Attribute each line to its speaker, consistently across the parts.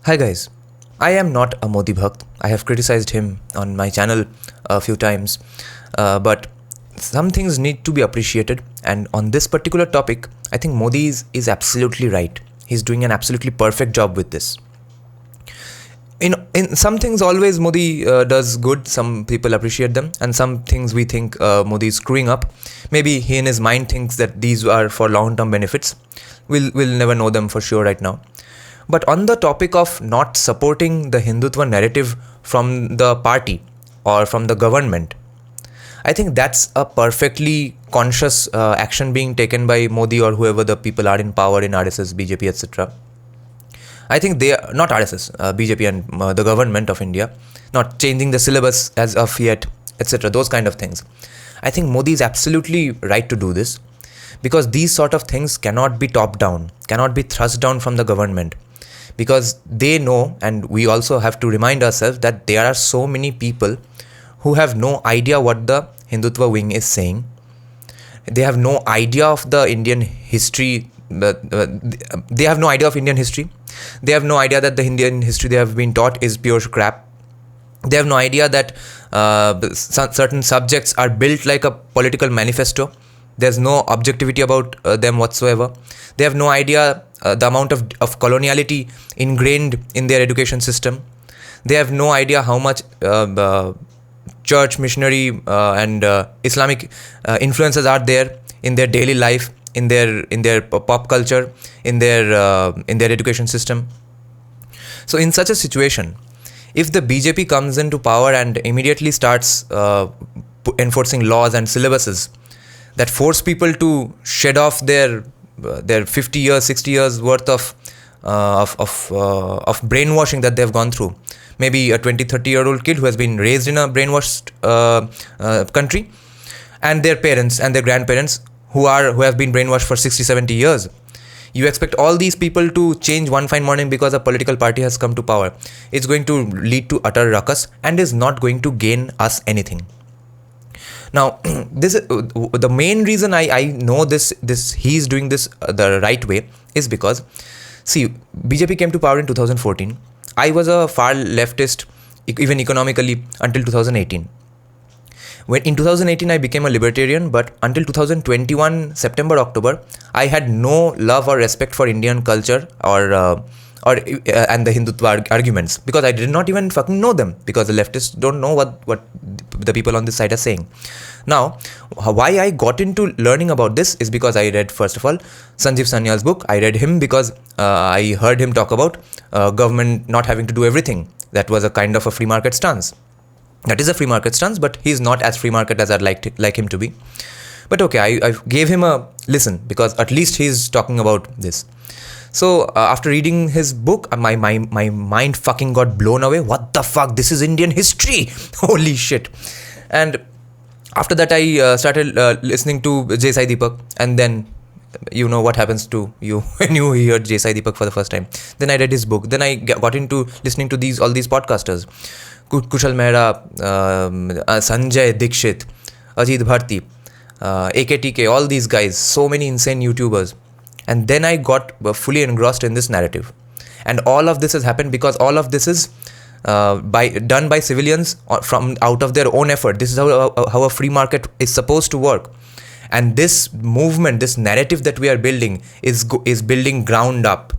Speaker 1: Hi guys, I am not a Modi Bhakt. I have criticized him on my channel a few times, but some things need to be appreciated. And on this particular topic, I think Modi is absolutely right. He's doing an absolutely perfect job with this. In some things, always Modi does good. Some people appreciate them, and some things we think Modi is screwing up. Maybe he in his mind thinks that these are for long-term benefits. We'll never know them for sure right now. But on the topic of not supporting the Hindutva narrative from the party or from the government, I think that's a perfectly conscious action being taken by Modi or whoever the people are in power in RSS, BJP, etc. I think they are not RSS, BJP and the government of India, not changing the syllabus as of yet, etc. Those kind of things. I think Modi is absolutely right to do this because these sort of things cannot be top down, cannot be thrust down from the government. Because they know, and we also have to remind ourselves that there are so many people who have no idea what the Hindutva wing is saying. They have no idea of the Indian history. They have no idea of Indian history. They have no idea that the Indian history they have been taught is pure crap. They have no idea that certain subjects are built like a political manifesto. There's no objectivity about them whatsoever. They have no idea the amount of coloniality ingrained in their education system. They have no idea how much church, missionary and Islamic influences are there in their daily life, in their pop culture, in their education system. So in such a situation, if the BJP comes into power and immediately starts enforcing laws and syllabuses that force people to shed off their 50 years, 60 years worth of brainwashing that they've gone through. Maybe a 20, 30-year-old kid who has been raised in a brainwashed country, and their parents and their grandparents who have been brainwashed for 60, 70 years. You expect all these people to change one fine morning because a political party has come to power. It's going to lead to utter ruckus and is not going to gain us anything. Now, this is the main reason I know this he's doing this the right way is because, see, BJP came to power in 2014. I was a far leftist, even economically, until 2018. When in 2018 I became a libertarian, but until 2021 September October, I had no love or respect for Indian culture or and the Hindutva arguments because I did not even fucking know them because the leftists don't know what the people on this side are saying. Now, why I got into learning about this is because I read, first of all, Sanjeev Sanyal's book. I read him because I heard him talk about government not having to do everything. That was a kind of a free market stance. That is a free market stance, but he's not as free market as I'd like him to be. But okay, I gave him a listen because at least he's talking about this. So after reading his book, my mind fucking got blown away. What the fuck? This is Indian history. Holy shit. And after that, I started listening to Jai Sai Deepak. And then, you know what happens to you when you hear Jai Sai Deepak for the first time. Then I read his book. Then I got into listening to all these podcasters. Kushal, Mehra, Sanjay Dikshit, Ajit Bharti, AKTK, all these guys. So many insane YouTubers. And then I got fully engrossed in this narrative. And all of this has happened because all of this is done by civilians from out of their own effort. This is how a free market is supposed to work. And this movement, this narrative that we are building is building ground up.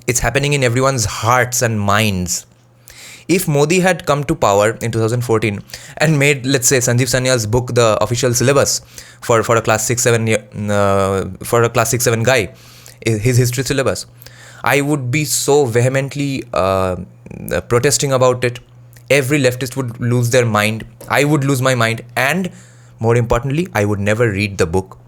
Speaker 1: It's happening in everyone's hearts and minds. If Modi had come to power in 2014 and made, let's say, Sanjeev Sanyal's book the official syllabus for a class 6-7 guy, his history syllabus, I would be so vehemently protesting about it. Every leftist would lose their mind. I would lose my mind, and more importantly, I would never read the book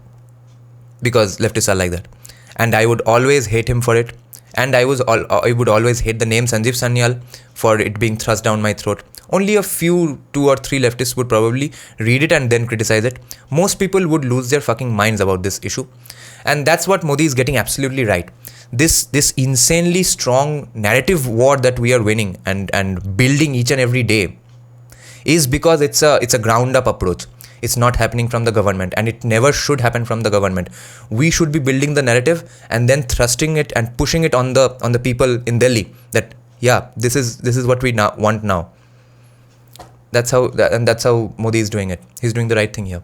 Speaker 1: because leftists are like that, and I would always hate him for it. And I would always hate the name Sanjeev Sanyal for it being thrust down my throat. Only a few, 2 or 3 leftists would probably read it and then criticize it. Most people would lose their fucking minds about this issue. And that's what Modi is getting absolutely right. This insanely strong narrative war that we are winning and building each and every day is because it's a ground up approach. It's not happening from the government, and it never should happen from the government. We should be building the narrative and then thrusting it and pushing it on the people in Delhi that yeah, this is what we want now. That's how Modi is doing it. He's doing the right thing here.